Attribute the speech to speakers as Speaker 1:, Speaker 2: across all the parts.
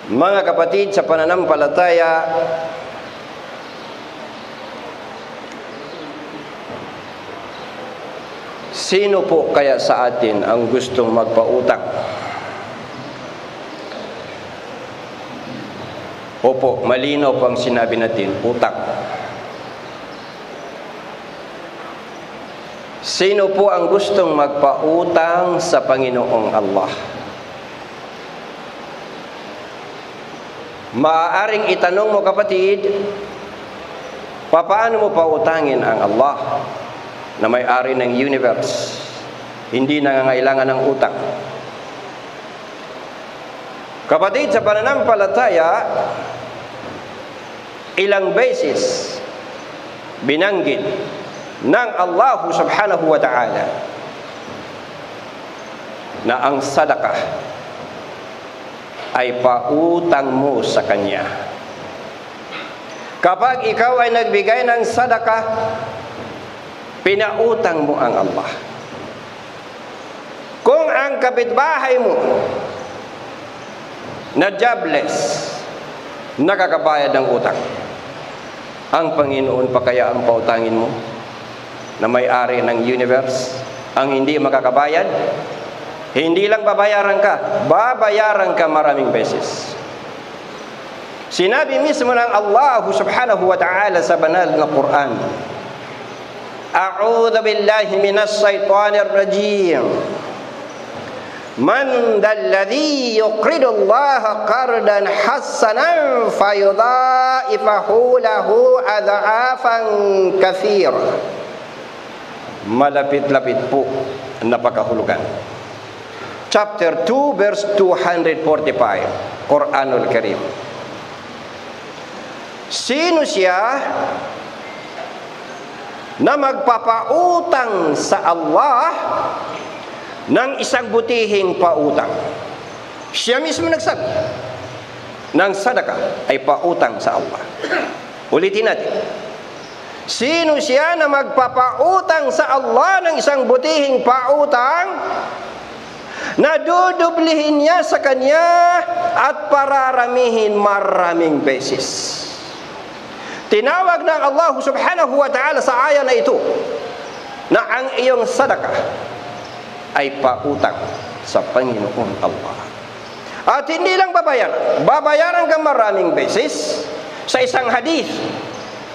Speaker 1: Mga kapatid sa pananampalataya, sino po kaya sa atin ang gustong magpautang? Opo, malinaw pang sinabi natin, utang. Sino po ang gustong magpautang sa Panginoong Allah? Maaaring itanong mo, kapatid, paano mo pautangin ang Allah na may-ari ng universe, hindi nangangailangan ng utang? Kapatid, sa pananampalataya, ilang beses binanggit ng Allah subhanahu wa ta'ala na ang sadaqah ay pautang mo sa Kanya. Kapag ikaw ay nagbigay ng sadaqah, pinautang mo ang Allah. Kung ang kapitbahay mo na jobless, nakakabayad ng utang, ang Panginoon pa kaya ang pautangin mo na may-ari ng universe ang hindi makakabayad? Hindi lang babayaran ka, babayaran ka maraming beses. Sinabi mismo ng Allah subhanahu wa ta'ala sa banal na Quran, A'udhu billahi minas shaitanir rajim. Man dalladhi yuqridu Allah qardan hasanan fayudha'ifahu lahu adha'afan kathir. Malapit-lapit po ang napakahulugan. Chapter 2, verse 245, Quranul Karim. Sino siya na magpapautang sa Allah ng isang butihing pautang? Siya mismo nagsabi ng sadaqah ay pautang sa Allah. Ulitin natin. Sino siya na magpapautang sa Allah ng isang butihing pautang na dudublihin niya sa Kanya at pararamihin maraming beses? Tinawag ng Allah subhanahu wa ta'ala sa aya na ito na ang iyong sadaqah ay pautang sa Panginoon Allah. At hindi lang babayaran ka maraming beses. Sa isang hadith,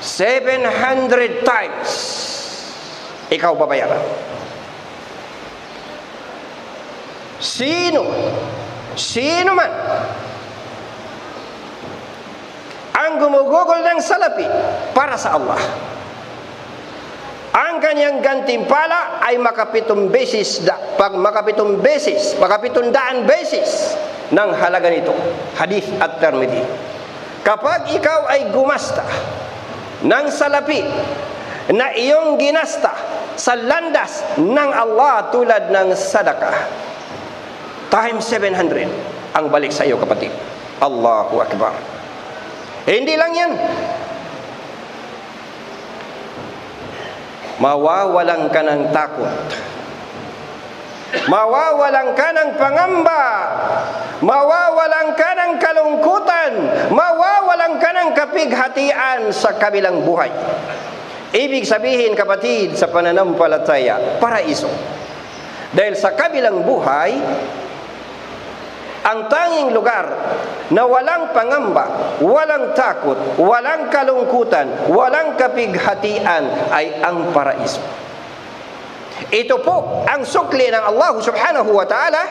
Speaker 1: 700 times ikaw babayaran. Sino man ang gumugugol ng salapi para sa Allah, ang kanyang gantimpala ay makapitong daan beses ng halaga nito. Hadith at-Tirmidhi. Kapag ikaw ay gumasta ng salapi na iyong ginasta sa landas ng Allah tulad ng sadaqah, times 700 ang balik sa iyo, kapatid. Allahu Akbar. Hindi lang yan. Mawawalan ka ng takot. Mawawalan ka ng pangamba. Mawawalan ka ng kalungkutan. Mawawalan ka ng kapighatian sa kabilang buhay. Ibig sabihin, kapatid, sa pananampalataya, paraiso. Dahil sa kabilang buhay, ang tanging lugar na walang pangamba, walang takot, walang kalungkutan, walang kapighatian ay ang paraiso. Ito po ang sukli ng Allah subhanahu wa ta'ala,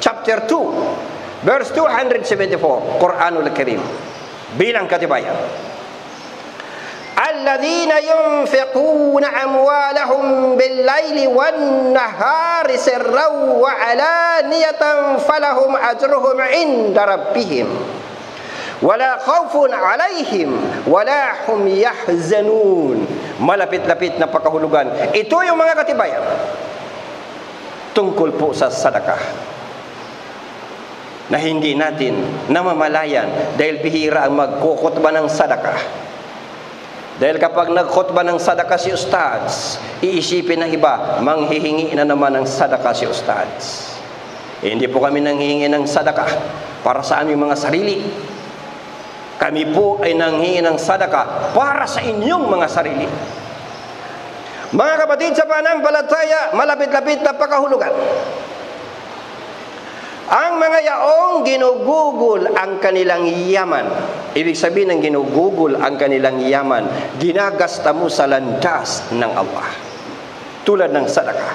Speaker 1: chapter 2, verse 274, Quranul Karim, bilang katibayan. الذين ينفقون أموالهم بالليل والنهار سرا وعلانية فلهم أجرهم عند ربهم ولا خوف عليهم ولا هم يحزنون. Malapit-lapit na pakahulugan. Ito yung mga katibayan tungkol po sa sadaqah na hindi natin namamalayan dahil bihira ang magkukutba ng sadaqah. Dahil kapag nagkhutba ng sadaka si Ustads, iisipin ng iba, manghihingi na naman ng sadaka si Ustads. Hindi po kami nanghihingi ng sadaka. para sa aming mga sarili. Kami po ay nanghingi ng sadaka para sa inyong mga sarili. Mga kapatid sa pananampalataya, malapit-lapit na pakahulugan. Ang mga yaong ginugugol ang kanilang yaman. Ibig sabihin ng ginugugol ang kanilang yaman, ginagasta mo sa landas ng Allah. Tulad ng sadaka.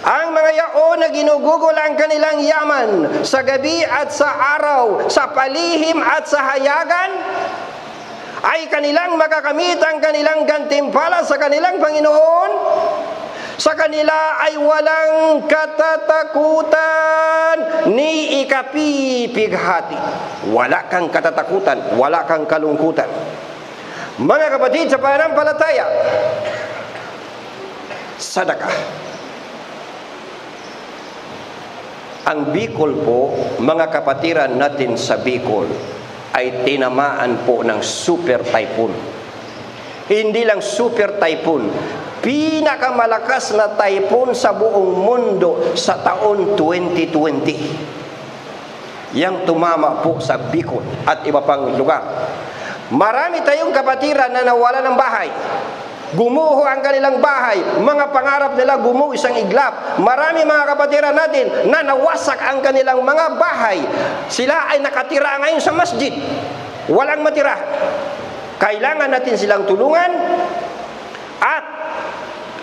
Speaker 1: Ang mga yaon na ginugugol ang kanilang yaman sa gabi at sa araw, sa palihim at sa hayagan, ay kanilang makakamit ang kanilang gantimpala sa kanilang Panginoon. Sa kanila ay walang katatakutan ni ikapipighati. Wala kang katatakutan, wala kang kalungkutan. Mga kapatid sa pananampalataya, sadakah. Ang Bicol po, mga kapatiran natin sa Bicol, ay tinamaan po ng super typhoon. Hindi lang super typhoon, pinakamalakas na typhoon sa buong mundo sa taon 2020. Yang tumama po sa Bicol at iba pang lugar. Marami tayong kapatiran na nawala ng bahay. Gumuho ang kanilang bahay. Mga pangarap nila gumuho isang iglap. Marami mga kapatiran natin na nawasak ang kanilang mga bahay. Sila ay nakatira ngayon sa masjid. Walang matira. Kailangan natin silang tulungan. At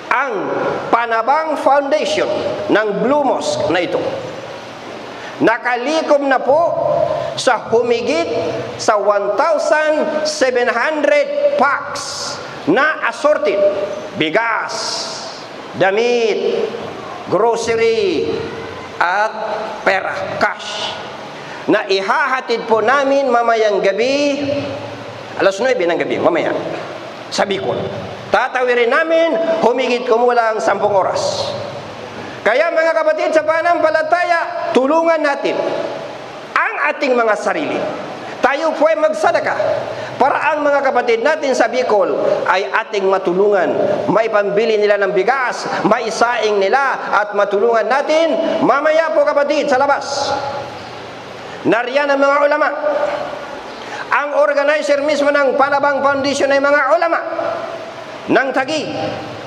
Speaker 1: ang Panabang Foundation ng Blue Mosque na ito, nakalikom na po sa humigit sa 1,700 packs na assorted. Bigas, damit, grocery, at pera, cash, na ihahatid po namin mamayang gabi, alas 9 ng gabi, mamaya, sa Bicol. Tatawirin namin, humigit kumulang 10 oras. Kaya mga kapatid sa pananampalataya, tulungan natin ang ating mga sarili. Tayo po ay magsadaka para ang mga kapatid natin sa Bicol ay ating matulungan. May pambili nila ng bigas, may saing nila, at matulungan natin. Mamaya po kapatid sa labas, nariyan ang mga ulama. Ang organizer mismo ng Panabang Foundation ay mga ulama ng Taguig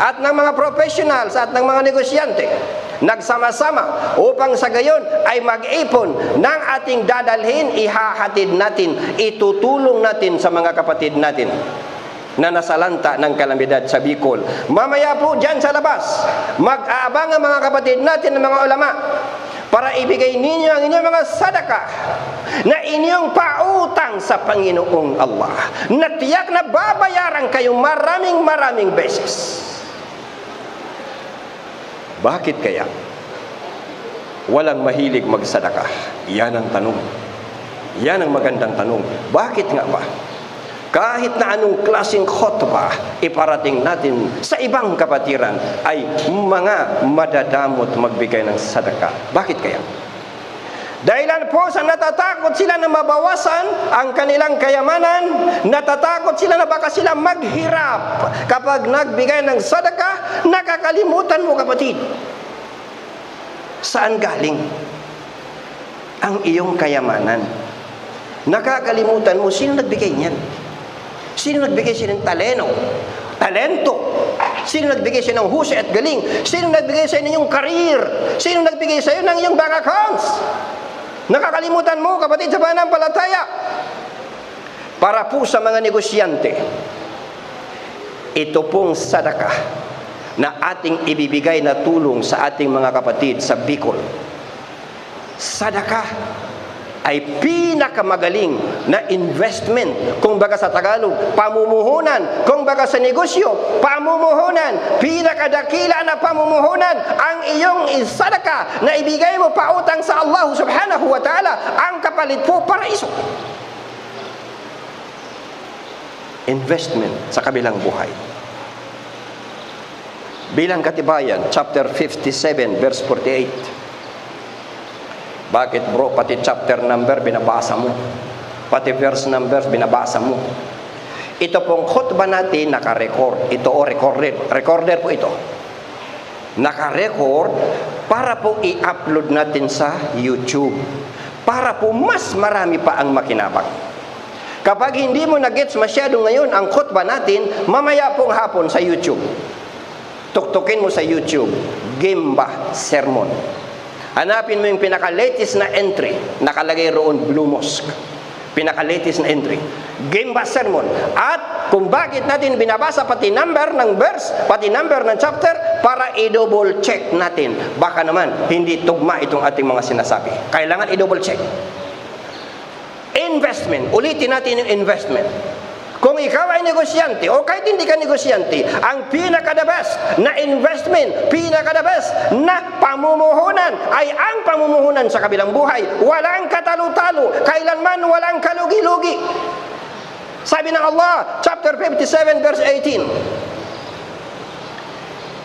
Speaker 1: at ng mga professionals at ng mga negosyante, nagsama-sama upang sa gayon ay mag-ipon ng ating dadalhin, ihahatid natin, itutulong natin sa mga kapatid natin na nasalanta ng kalamidad sa Bicol. Mamaya po dyan sa labas, mag-aabang ang mga kapatid natin ng mga ulama para ibigay ninyo ang inyong mga sadaka na inyong pautang sa Panginoong Allah, na tiyak na babayaran kayo maraming beses. Bakit kaya walang mahilig magsadaka? Yan ang tanong. Yan ang magandang tanong. Bakit nga ba? Kahit na anong klaseng khotbah iparating natin sa ibang kapatiran ay mga madadamot magbigay ng sadaka. Bakit kaya? Dahilan po sa natatakot sila na mabawasan ang kanilang kayamanan, natatakot sila na baka sila maghirap kapag nagbigay ng sadaka. Nakakalimutan mo kapatid, saan galing ang iyong kayamanan? Nakakalimutan mo sino nagbigay niyan. Sino nagbigay siya ng talento? Sino nagbigay siya ng husay at galing? Sino nagbigay sa iyo ng iyong career? Sino nagbigay sa iyo ng iyong bank accounts? Nakakalimutan mo kapatid sa pananampalataya. Para po sa mga negosyante, ito pong sadaka na ating ibibigay na tulong sa ating mga kapatid sa Bicol. Sadaka ay pinakamagaling na investment. Kung baga sa Tagalog, pamumuhunan. Kung baga sa negosyo, pamumuhunan. Pinakadakila na pamumuhunan ang iyong sadaka na ibigay mo pautang sa Allah subhanahu wa ta'ala. Ang kapalit po, paraiso. Investment sa kabilang buhay. Bilang katibayan, chapter 57, verse 48. Bakit bro, pati chapter number binabasa mo, pati verse numbers binabasa mo? Ito pong khutbah natin naka-record. Ito o recorder po ito, naka-record para po i-upload natin sa YouTube, para po mas marami pa ang makinabang. Kapag hindi mo na-gets masyado ngayon ang khutbah natin, mamaya pong hapon sa YouTube, tuktukin mo sa YouTube, Gemba Sermon. Hanapin mo yung pinaka-latest na entry, nakalagay roon Blue Mosque. Pinaka-latest na entry, Gemba Sermon. At kung bakit natin binabasa pati number ng verse, pati number ng chapter, para i-double check natin. Baka naman, hindi tugma itong ating mga sinasabi. Kailangan i-double check. Investment. Ulitin natin yung investment. Kung ikaw ay negosyante o kahit hindi ka negosyante, ang pinaka-the best na investment, pinaka-the best na pamumuhunan ay ang pamumuhunan sa kabilang buhay. Walang katalo-talo, kailanman walang kalugi-lugi. Sabi ng Allah, chapter 57 verse 18,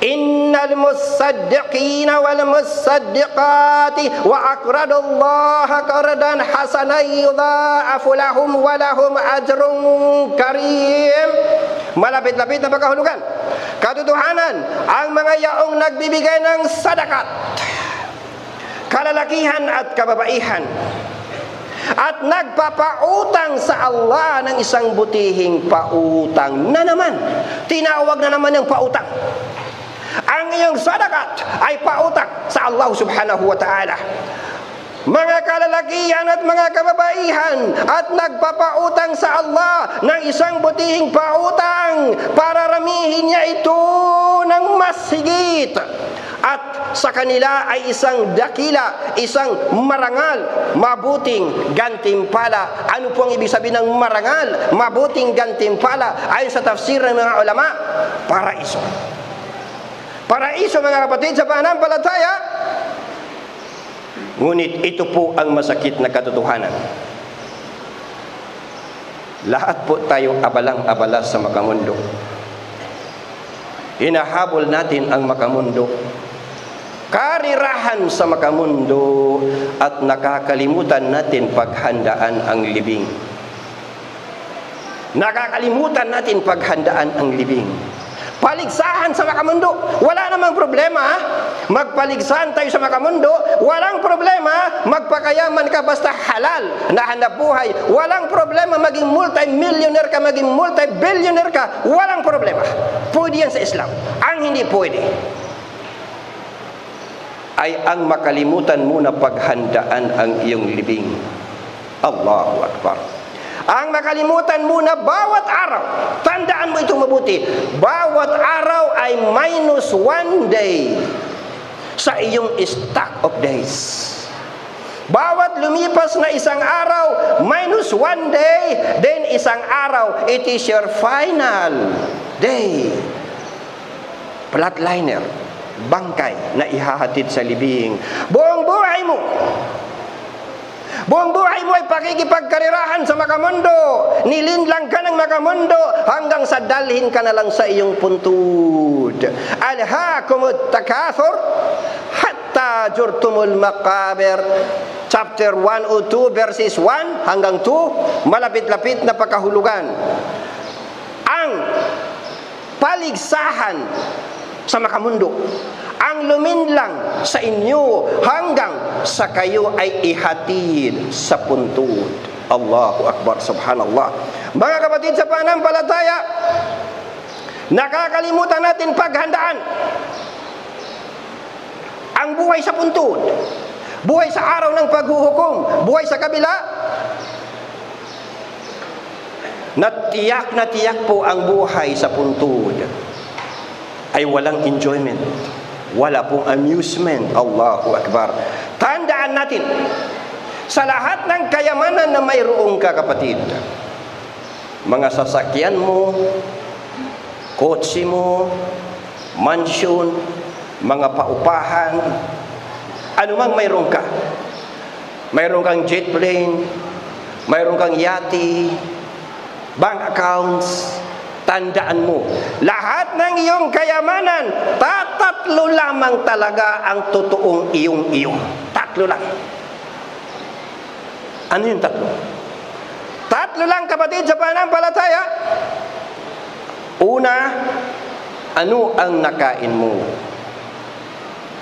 Speaker 1: Innal musaddiqina wal musaddiqati wa aqradullaha qardan hasanan yudha'afu lahum wa lahum ajrun karim. Malapit-lapit na pagkahulugan. Katotohanan, ang mga yaong nagbibigay ng sadakat, kalalakihan at kababaihan, at nagpapautang sa Allah ng isang butihing pautang na naman. Tinawag na naman ng pautang. Ang iyong sadakat ay pautang sa Allah subhanahu wa ta'ala. Mga kalalakihan at mga kababaihan at nagpapautang sa Allah ng isang butihing pautang para ramihin niya ito ng mas higit. At sa kanila ay isang dakila, isang marangal, mabuting gantimpala. Ano po ang ibig sabihin ng marangal, mabuting gantimpala? Ayon sa tafsir ng mga ulama, paraiso. Paraiso, mga kapatid, sa pananampalataya. Ngunit ito po ang masakit na katotohanan. Lahat po tayo abalang-abala sa makamundo. Hinahabol natin ang makamundo, karirahan sa makamundo, at nakakalimutan natin paghandaan ang libing. Nakakalimutan natin paghandaan ang libing. Paligsahan sa makamundo, wala namang problema. Magpaligsahan tayo sa makamundo, walang problema. Magpakayaman ka basta halal na hanap buhay, walang problema. Maging multi-millionaire ka, maging multi-billionaire ka, walang problema. Pwede yan sa Islam. Ang hindi pwede ay ang makalimutan mo na paghandaan ang iyong libing. Allahu Akbar. Ang makalimutan mo na bawat araw, tandaan mo itong mabuti, bawat araw ay minus 1 day sa iyong stock of days. Bawat lumipas na isang araw, minus 1 day, then isang araw, it is your final day. Flatliner, bangkay na ihahatid sa libing. Buong buhay mo ay pakikipagkarirahan sa makamundo. Nilinlang ka ng makamundo hanggang sa dalhin ka na lang sa iyong puntod. Alhaakumut takathur hatta jurtumul maqabir. Chapter 102 verses 1 hanggang 2, malapit-lapit na pagkahulugan. Ang paligsahan sa makamundo, ang luminlang sa inyo hanggang sa kayo ay ihatid sa puntod. Allahu Akbar, subhanallah. Mga kapatid sa pananampalataya, nakakalimutan natin paghandaan ang buhay sa puntod, buhay sa araw ng paghuhukom, buhay sa kabila. Na tiyak po ang buhay sa puntod ay walang enjoyment, wala pong amusement. Allahu Akbar. Tandaan natin, sa lahat ng kayamanan na mayroong ka, kapatid, mga sasakyan mo, kotse mo, mansion, mga paupahan, anumang mayroong ka, mayroong kang jet plane, mayroong kang yate, bank accounts, tandaan mo, lahat ng iyong kayamanan, tatlo lamang talaga ang totoong iyong. Tatlo lang. Ano yung tatlo? Tatlo lang, kapatid, sa pananampalataya. Una, ano ang nakain mo?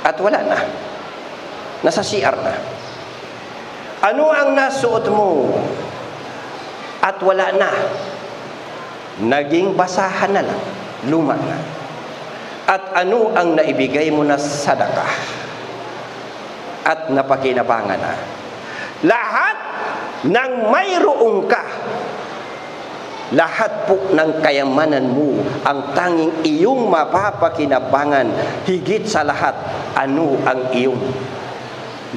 Speaker 1: At wala na. Nasa CR na. Ano ang nasuot mo at wala na? Naging basahan na lang, luma na. At ano ang naibigay mo na sadakah at napakinabangan na? Lahat ng mayroong ka, lahat po ng kayamanan mo, ang tanging iyong mapapakinabangan, higit sa lahat, ano ang iyong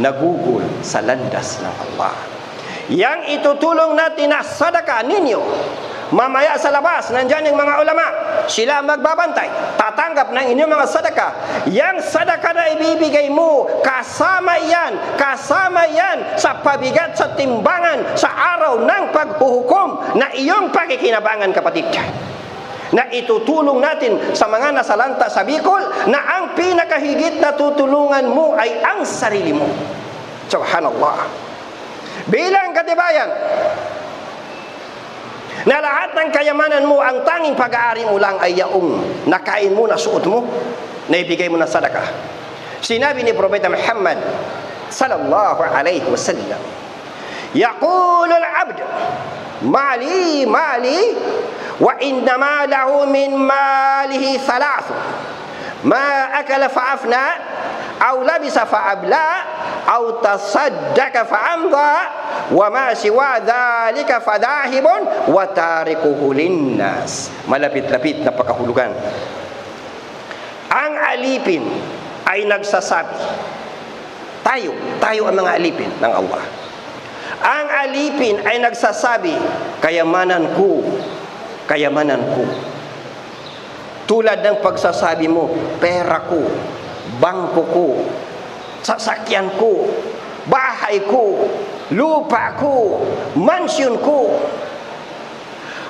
Speaker 1: nagugol sa landas ng Allah. Yang itutulong natin na sadaka ninyo, mamaya sa labas, nandyan yung mga ulama, sila magbabantay, tatanggap ng inyong mga sadaka. Yang sadaka na ibibigay mo, kasama yan sa pabigat sa timbangan sa araw ng paghuhukom na iyong pakikinabangan, kapatid, na itutulong natin sa mga nasalanta sa Bicol, na ang pinakahigit na tutulungan mo ay ang sarili mo. Subhanallah. Bilang katibayan na lahat ng kayamanan mo, ang tanging pag-aari mo lang ay yaong nakain mo, nasuot mo, naibigay mo na sadaka. Sinabi ni Propeta Muhammad sallallahu alaihi wasallam, yaqulu al-abd mali mali wa innama lahu min malihi thalathu ma akala fa'afna aw labisa fa'abla aw tasaddaka fa'amda wa ma siwa dhalika fadahibun wa tarikuhu linnas. Malapit-lapit na pakahulugan. Ang alipin ay nagsasabi, tayo ang mga alipin ng Allah. Ang alipin ay nagsasabi, kayamanan ko. Tulad ng pagsasabi mo, pera ko, bangko ko, sasakyan ko, bahay ko, lupa ko, mansyon ko.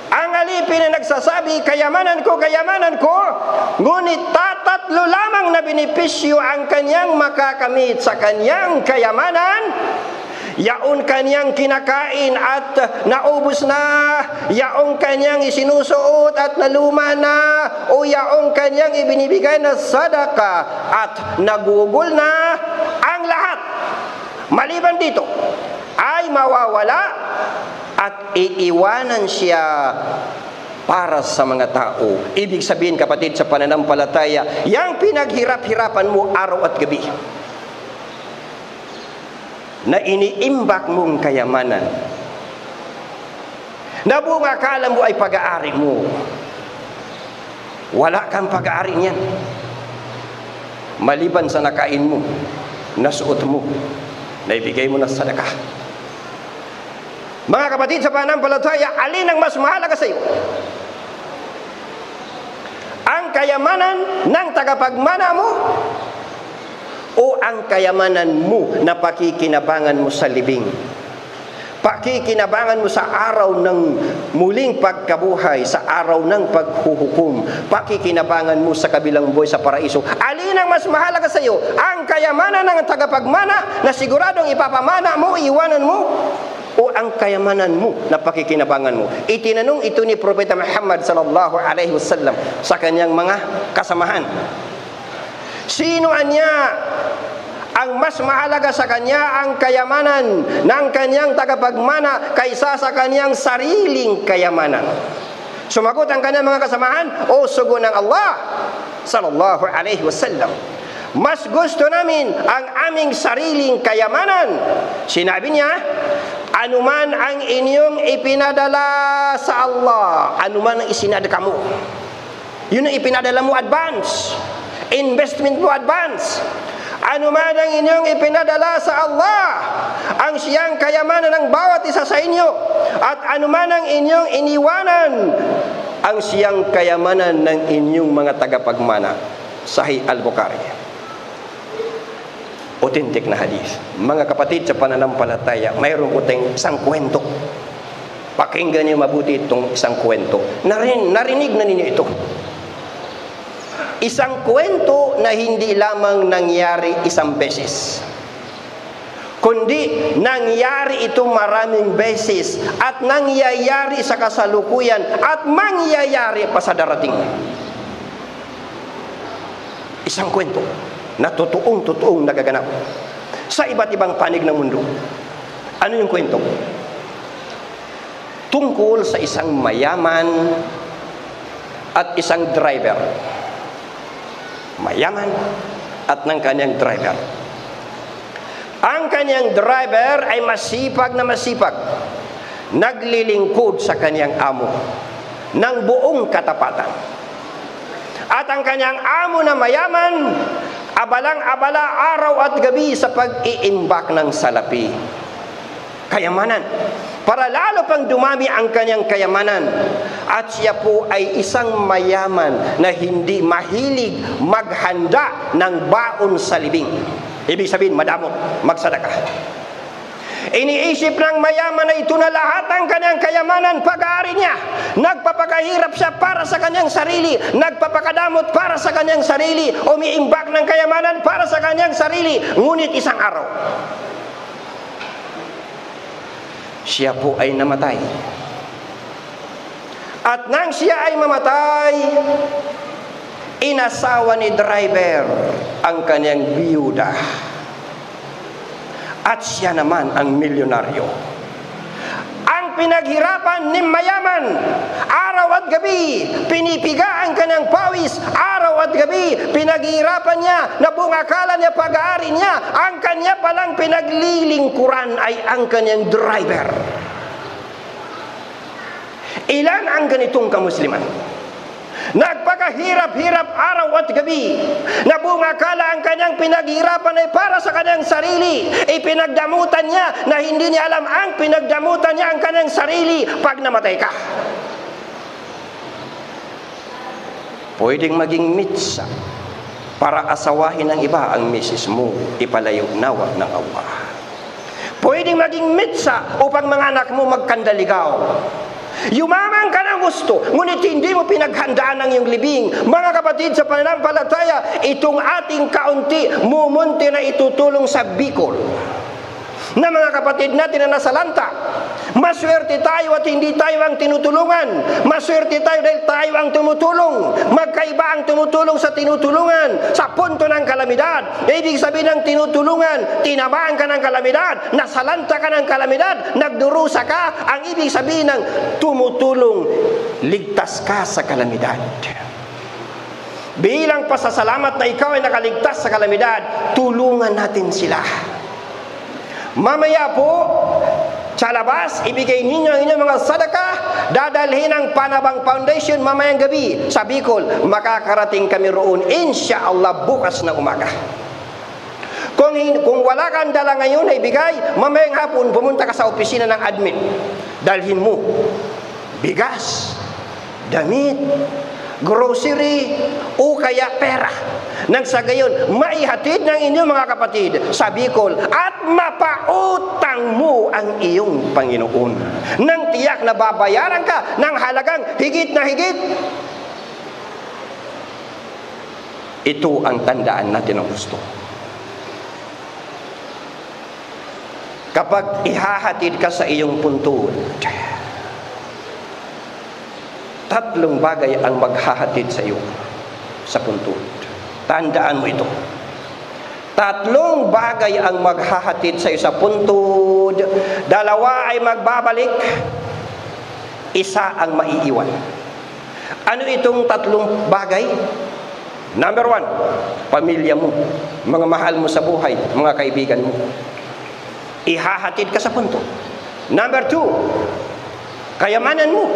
Speaker 1: Ang alipin ay nagsasabi, kayamanan ko, ngunit tatatlo lamang na benepisyo ang kanyang makakamit sa kanyang kayamanan. Yaon kanyang kinakain at naubos na, yaong kanyang isinusuot at naluma na, o yaong kanyang ibinibigay na sadaka at nagugol na. Ang lahat, maliban dito, ay mawawala at iiwanan siya para sa mga tao. Ibig sabihin, kapatid, sa pananampalataya, yang pinaghirap-hirapan mo araw at gabi, na iniimbak mong kayamanan, na buong akala mo ay pag-aari mo, wala kang pag-aari niyan maliban sa nakain mo, nasuot mo, naibigay mo na sadaka. Mga kapatid, sa pananampalataya, alin ang mas mahalaga sa iyo? Ang kayamanan ng tagapagmana mo o ang kayamanan mo na pakikinabangan mo sa libing, pakikinabangan mo sa araw ng muling pagkabuhay, sa araw ng paghuhukom, pakikinabangan mo sa kabilang buhay sa paraiso? Alin ang mas mahalaga sa iyo? Ang kayamanan ng tagapagmana na siguradong ipapamana mo, iwanan mo, o ang kayamanan mo na pakikinabangan mo? Itinanong ito ni Propeta Muhammad sallallahu alaihi wasallam sa kanyang mga kasamahan. Sino anya ang mas mahalaga sa kanya, ang kayamanan ng kanyang tagapagmana kaysa sa kanyang sariling kayamanan? Sumagot ang kanyang mga kasamahan, o sugo ng Allah sallallahu alaihi wasallam, mas gusto namin ang aming sariling kayamanan. Sinabi niya, anuman ang inyong ipinadala sa Allah, anuman ang isinadaka mo, yun ang ipinadala mo, advance investment mo, advance. Anuman ang inyong ipinadala sa Allah, ang siyang kayamanan ng bawat isa sa inyo, at anuman ang inyong iniwanan, ang siyang kayamanan ng inyong mga tagapagmana. Sahih Al-Bukhari. Authentic na hadith. Mga kapatid, sa pananampalataya, mayroon ko tayong isang kwento. Pakinggan niyo mabuti itong isang kwento. Narinig na ninyo ito. Isang kwento na hindi lamang nangyari isang beses, kundi nangyari ito maraming beses, at nangyayari sa kasalukuyan, at mangyayari pa sa darating. Isang kwento na totoong nagaganap sa iba't ibang panig ng mundo. Ano yung kwento? Tungkol sa isang mayaman at isang driver. Mayaman at ng kanyang driver. Ang kanyang driver ay masipag na masipag. Naglilingkod sa kanyang amo ng buong katapatan. At ang kanyang amo na mayaman, abalang-abala araw at gabi sa pag-iimbak ng salapi. Kayamanan. Para lalo pang dumami ang kanyang kayamanan. At siya po ay isang mayaman na hindi mahilig maghanda ng baon sa libing. Ibig sabihin, madamot, magsadaka. Iniisip ng mayaman na ito na lahat ng kanyang kayamanan, pag-aari niya. Nagpapakahirap siya para sa kanyang sarili. Nagpapakadamot para sa kanyang sarili. Umiimbak ng kayamanan para sa kanyang sarili. Ngunit isang araw, siya po ay namatay. At nang siya ay mamatay, inasawa ni driver ang kanyang biyuda. At siya naman ang milyonaryo. Ang pinaghirapan ni mayaman, araw at gabi, pinipiga ang kanyang pawis, araw at gabi, pinaghirapan niya, nabuong akala niya, pag-aari niya, ang kanya palang pinaglilingkuran ay ang kanyang driver. Ilan ang ganitong kamusliman? Nagpakahirap-hirap araw at gabi. Nabuong akala ang kanyang pinaghirapan ay para sa kanyang sarili. Ipinagdamutan niya na hindi niya alam ang pinagdamutan niya ang kanyang sarili pag namatay ka. Pwedeng maging mitsa para asawahin ng iba ang misis mo, ipalayo nawa ng Allah. Pwedeng maging mitsa upang mga anak mo magkandaligaw. Yumaman ka ng gusto, ngunit hindi mo pinaghandaan ng iyong libing. Mga kapatid sa pananampalataya, itong ating kaunti, mumunti na itutulong sa Bicol. Na mga kapatid natin na nasa lanta, maswerte tayo at hindi tayo ang tinutulungan. Maswerte tayo dahil tayo ang tumutulong. Magkaiba ang tumutulong sa tinutulungan. Sa punto ng kalamidad, ibig sabihin ng tinutulungan, tinamaan ka ng kalamidad, nasalanta ka ng kalamidad, nagdurusa ka. Ang ibig sabihin ng tumutulong, ligtas ka sa kalamidad. Bilang pasasalamat na ikaw ay nakaligtas sa kalamidad, tulungan natin sila. Mamaya po, sa labas, ibigay ninyo ang inyong mga sadaka, dadalhin ang Panabang Foundation mamayang gabi sa Bicol. Makakarating kami roon, insyaallah, bukas na umaga. Kung wala kang dala ngayon na ibigay, mamayang hapon, pumunta ka sa opisina ng admin. Dalhin mo bigas, damit, grocery, o kaya pera. Nang sa gayon, maihatid ng inyong mga kapatid sa Bicol at mapautang mo ang iyong Panginoon. Nang tiyak na babayaran ka ng halagang higit na higit. Ito ang tandaan natin ng gusto. Kapag ihahatid ka sa iyong puntod, tatlong bagay ang maghahatid sa iyo sa puntod. Tandaan mo ito. Tatlong bagay ang maghahatid sa iyo sa puntod. Dalawa ay magbabalik, isa ang maiiwan. Ano itong tatlong bagay? Number 1, pamilya mo, mga mahal mo sa buhay, mga kaibigan mo. Ihahatid ka sa puntod. Number 2, kayamanan mo,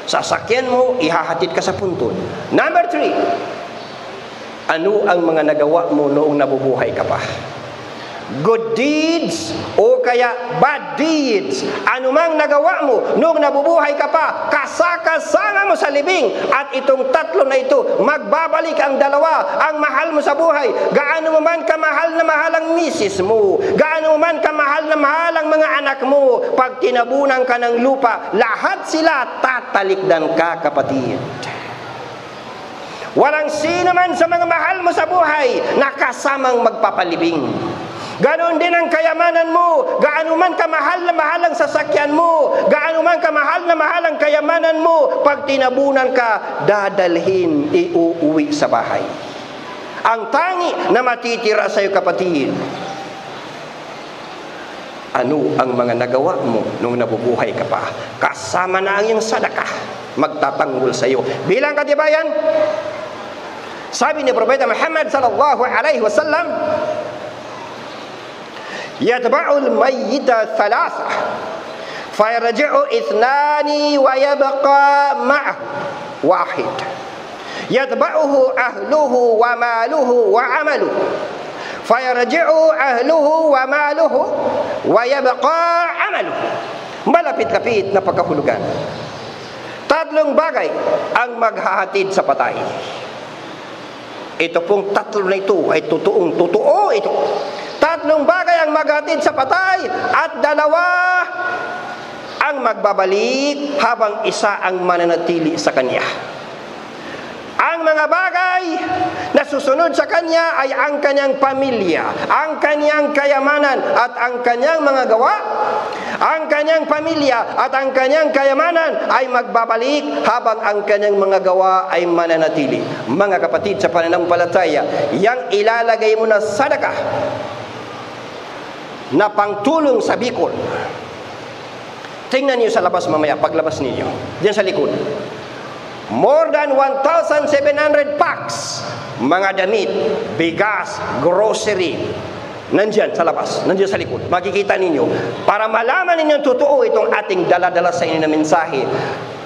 Speaker 1: sasakyan mo, ihahatid ka sa puntod. Number 3, ano ang mga nagawa mo noong nabubuhay ka pa? Good deeds o kaya bad deeds. Ano mang nagawa mo noong nabubuhay ka pa, kasakasama mo sa libing. At itong tatlo na ito, magbabalik ang dalawa. Ang mahal mo sa buhay, gaano mo man kamahal na mahal ang misis mo, gaano mo man kamahal na mahal ang mga anak mo, pag tinabunan ka ng lupa, lahat sila tatalikdan ka, kapatid. Walang sino man sa mga mahal mo sa buhay na kasamang magpapalibing. Ganon din ang kayamanan mo. Gaano man kamahal na mahal ang sasakyan mo, gaano man kamahal na mahal ang kayamanan mo, pag tinabunan ka, dadalhin, iuuwi sa bahay. Ang tangi na matitira sa iyo, kapatid, ano ang mga nagawa mo nung nabubuhay ka pa. Kasama na ang iyong sadakah, magtatanggol sa iyo. Bilang katibayan, sabi ni Propeta Muhammad sallallahu alaihi wasallam, yatba'ul mayyita thalatha fayarji'u ithnani wa yabqa ma'ahu wahid yatba'uhu ahluhu wa maluhu wa amaluhu fayarji'u ahluhu wa maluhu wa yabqa amaluhu. Malapit-lapit na pagkahulugan. Tatlong bagay ang maghahatid sa patay. Ito pong tatlo na ito ay totoo ito. Tatlong bagay ang maghahatid sa patay at dalawa ang magbabalik habang isa ang mananatili sa kanya. Ang mga bagay na susunod sa kanya ay ang kanyang pamilya, ang kanyang kayamanan at ang kanyang mga gawa. Ang kanyang pamilya at ang kanyang kayamanan ay magbabalik habang ang kanyang mga gawa ay mananatili. Mga kapatid sa pananampalataya, yang ilalagay mo na sadaka na pangtulong sa bikol. Tingnan niyo sa labas mamaya, paglabas ninyo. Diyan sa likod. More than 1,700 packs. Mga damit, bigas, grocery. Nandiyan sa labas, nandiyan sa likod. Makikita ninyo. Para malaman ninyo totoo itong ating dala-dala sa inyo na mensahe.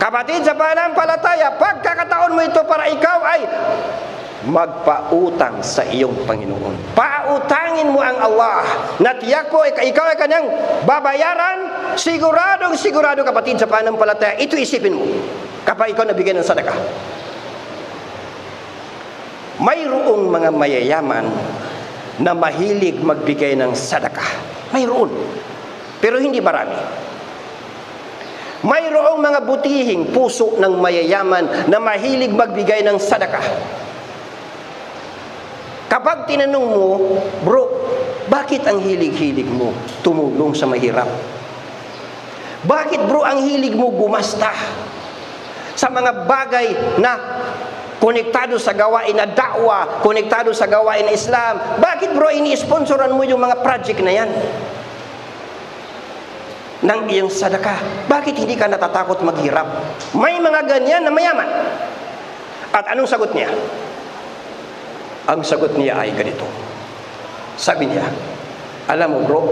Speaker 1: Kapatid sa pananampalataya, pagkakataon mo ito para ikaw ay magpautang sa iyong Panginoon. Pautangin mo ang Allah na tiyak po ikaw ay kanyang babayaran. Sigurado kapatid sa pananampalataya. Ito isipin mo kapag ikaw nabigyan ng sadaka. Mayroong mga mayayaman na mahilig magbigay ng sadaka. Mayroon. Pero hindi marami. Mayroong mga butihing puso ng mayayaman na mahilig magbigay ng sadaka. Kapag tinanong mo, bro, bakit ang hilig-hilig mo tumulong sa mahirap? Bakit bro ang hilig mo gumasta sa mga bagay na konektado sa gawain na da'wa, konektado sa gawain na Islam? Bakit bro ini-sponsoran mo yung mga project na yan ng iyong sadaka? Bakit hindi ka natatakot maghirap? May mga ganyan na mayaman. At anong sagot niya? Ang sagot niya ay ganito. Sabi niya, alam mo bro,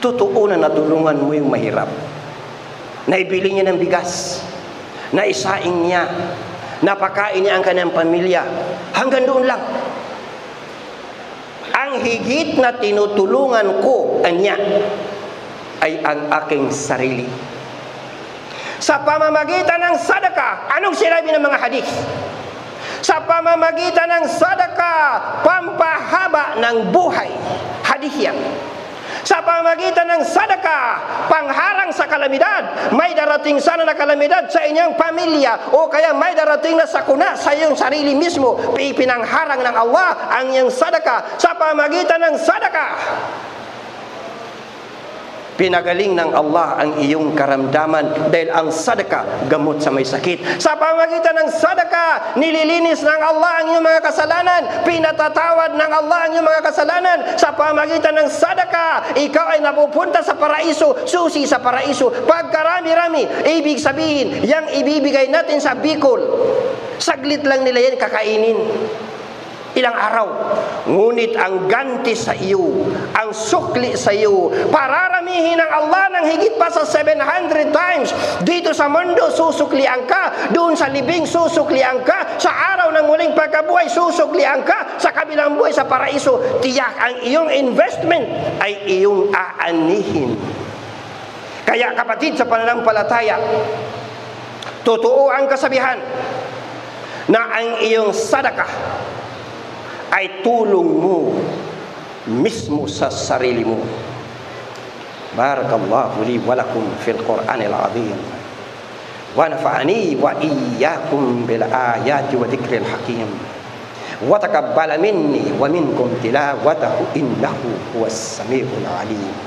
Speaker 1: totoo na natulungan mo yung mahirap. Naibili niya ng bigas, naisaing niya, napakain niya ang kanyang pamilya. Hanggang doon lang. Ang higit na tinutulungan ko niya ay ang aking sarili. Sa pamamagitan ng sadaka, anong sinabi ng mga hadith? Sa pamamagitan ng sadaka, pampahaba ng buhay. Hadith yan. Sa pamamagitan ng sadaka, pangharang sa kalamidad. May darating sana na kalamidad sa inyong pamilya o kaya may darating na sakuna sa iyong sarili mismo. Pinangharang ng Allah ang iyong sadaka. Sa pamamagitan ng sadaka, pinagaling ng Allah ang iyong karamdaman dahil ang sadaka gamot sa may sakit. Sa pamamagitan ng sadaka, nililinis ng Allah ang iyong mga kasalanan. Pinatatawad ng Allah ang iyong mga kasalanan. Sa pamamagitan ng sadaka, ikaw ay napupunta sa paraiso, susi sa paraiso. Pagkarami-rami, ibig sabihin, yang ibibigay natin sa bikol, saglit lang nila yan kakainin. Ilang araw. Ngunit ang ganti sa iyo, ang sukli sa iyo, pararamihin ng Allah ng higit pa sa 700 times. Dito sa mundo, susuklian ka. Doon sa libing, susuklian ka. Sa araw ng muling pagkabuhay, susuklian ka. Sa kabilang buhay, sa paraiso, tiyak ang iyong investment ay iyong aanihin. Kaya kapatid sa pananampalataya, totoo ang kasabihan na ang iyong sadaka ay tulong mo mismo sa sarili mo. Barakallahu li wa lakum fil Qur'anil azim. Wa nafa'ani wa iyyakum bil ayati wa dzikril hakim. Wa taqabbala minni wa minkum tilawatahu innahu huwas samiul alim.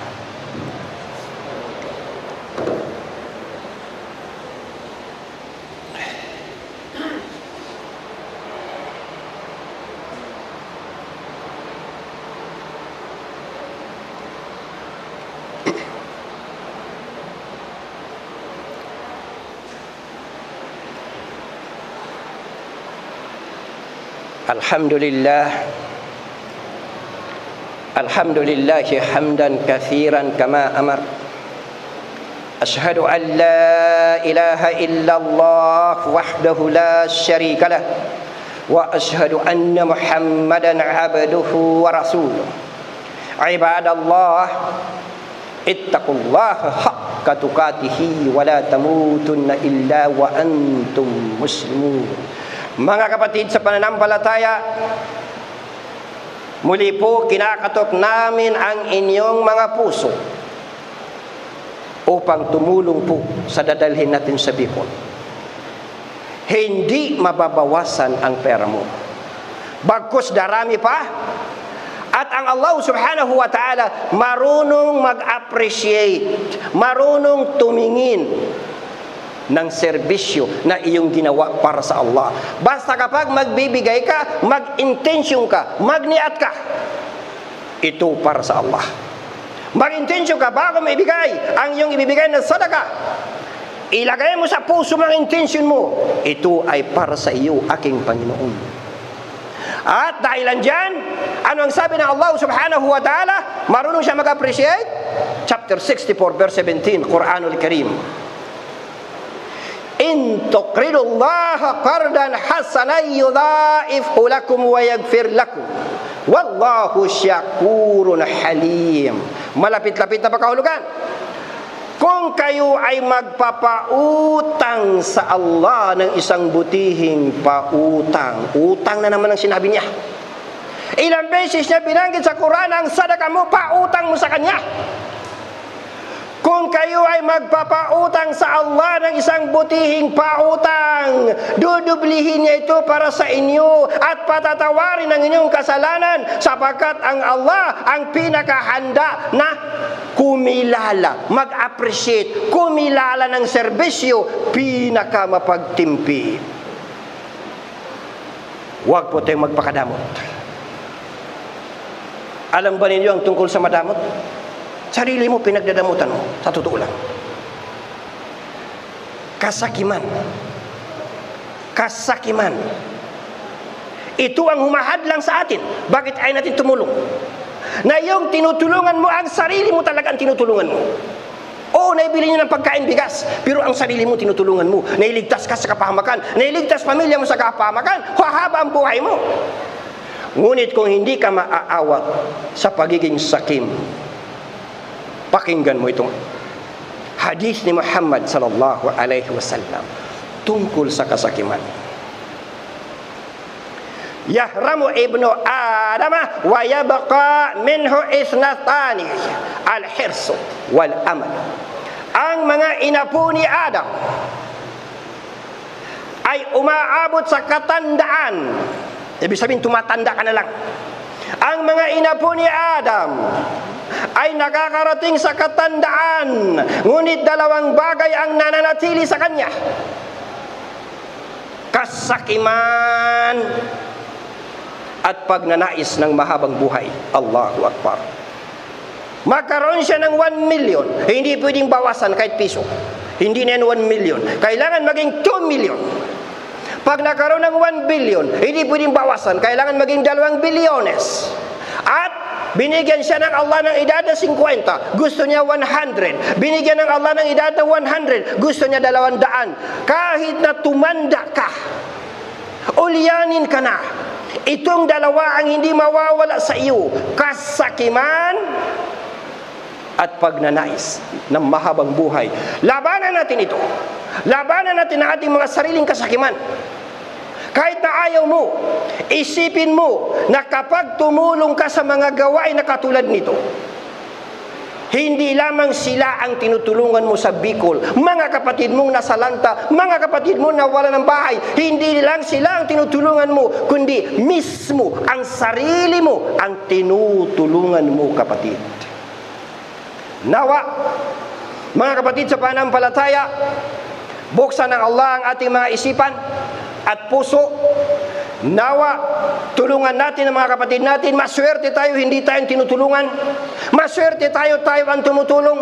Speaker 1: Alhamdulillah. Alhamdulillah hamdan katsiran kama amar. Asyhadu an la ilaha illallah wahdahu la syarika lah. Wa asyhadu anna Muhammadan abduhu wa rasuluh. Ibadallah, ittaqullaha haqqa tuqatih wa la tamutunna illa wa antum muslimun. Mga kapatid sa pananampalataya, muli po kinakatok namin ang inyong mga puso upang tumulong po sa dadalhin natin sa Bicol. Hindi mababawasan ang pera mo, bagkus darami pa. At ang Allah subhanahu wa ta'ala marunong mag-appreciate, marunong tumingin ng serbisyo na iyong ginawa para sa Allah. Basta kapag magbibigay ka, mag-intensyon ka, magniat ka, ito para sa Allah. Mag-intensyon ka bago maibigay ang iyong ibibigay na sadaka. Ilagay mo sa puso ng intensyon mo, ito ay para sa iyo, aking Panginoon. At dahilan dyan, ano ang sabi ng Allah subhanahu wa ta'ala? Marunong siya mag-appreciate. Chapter 64 verse 17, Quranul Karim. In tuqridullaha qardan hasanan yudha'ifhu lakum wa yaghfir lakum. Wallahu syakurun halim. Malapit-lapit na pagkahulugan. Kung kayo ay magpapautang sa Allah ng isang butihing pautang, utang na naman ang sinabi niya. Ilang beses niya binanggit sa Quran ang sadaka mo, pautang mo sa Kanya. Kung kayo ay magpapautang sa Allah ng isang butihing pautang, dudublihin niya ito para sa inyo at patatawarin ang inyong kasalanan, sapagkat ang Allah ang pinakahanda na kumilala, mag-appreciate, kumilala ng serbisyo, pinakamapagtimpi. Huwag po tayong magpakadamot. Alam ba ninyo ang tungkol sa madamot? Sarili mo, pinagdadamutan mo. Sa totoo lang. Kasakiman. Kasakiman. Ito ang humahadlang sa atin. Bakit ay natin tumulong? Na yung tinutulungan mo, ang sarili mo talaga ang tinutulungan mo. Oo, naibili niyo ng pagkain, bigas, pero ang sarili mo tinutulungan mo. Nailigtas ka sa kapahamakan. Nailigtas pamilya mo sa kapahamakan. Hahaba ang buhay mo. Ngunit kung hindi ka maaawat sa pagiging sakim, pakinggan mo itong hadis ni Muhammad sallallahu alaihi wasallam tungkol sa kasakiman. Yahramu ibnu Adama wa yabqa minhu isnatani, al-hirsu wal amal. Ang mga inapo ni Adam ay umaabot sa katandaan. Ibig sabihin, tumatanda ka na lang. Ang mga inapo ni Adam ay nakakarating sa katandaan, ngunit dalawang bagay ang nananatili sa kanya: kasakiman at pagnanais ng mahabang buhay. Allahu Akbar. Magkaroon siya ng 1 million, hindi pwedeng bawasan kahit piso. Hindi na yan 1 million, kailangan maging 2 million. Pag nagkaroon ng 1 billion, hindi pwedeng bawasan, kailangan maging 2 bilyones. At binigyan siya ng Allah ng edad na 50, gusto niya 100. Binigyan ng Allah ng edad na 100, gusto niya 200. Kahit na tumanda ka, ulyanin ka na, itong dalawa ang hindi mawawala sa iyo: kasakiman at pagnanais ng mahabang buhay. Labanan natin ito. Labanan natin ang ating mga sariling kasakiman. Kahit na ayaw mo, isipin mo na kapag tumulong ka sa mga gawain na katulad nito, hindi lamang sila ang tinutulungan mo sa Bicol, mga kapatid mong nasa lanta, mga kapatid mong nawala ng bahay, hindi lang sila ang tinutulungan mo, kundi mismo ang sarili mo ang tinutulungan mo, kapatid. Nawa, mga kapatid sa pananampalataya, buksan ng Allah ang ating mga isipan at puso. Nawa, tulungan natin ang mga kapatid natin. Maswerte tayo, hindi tayong tinutulungan. Maswerte tayo ang tumutulong.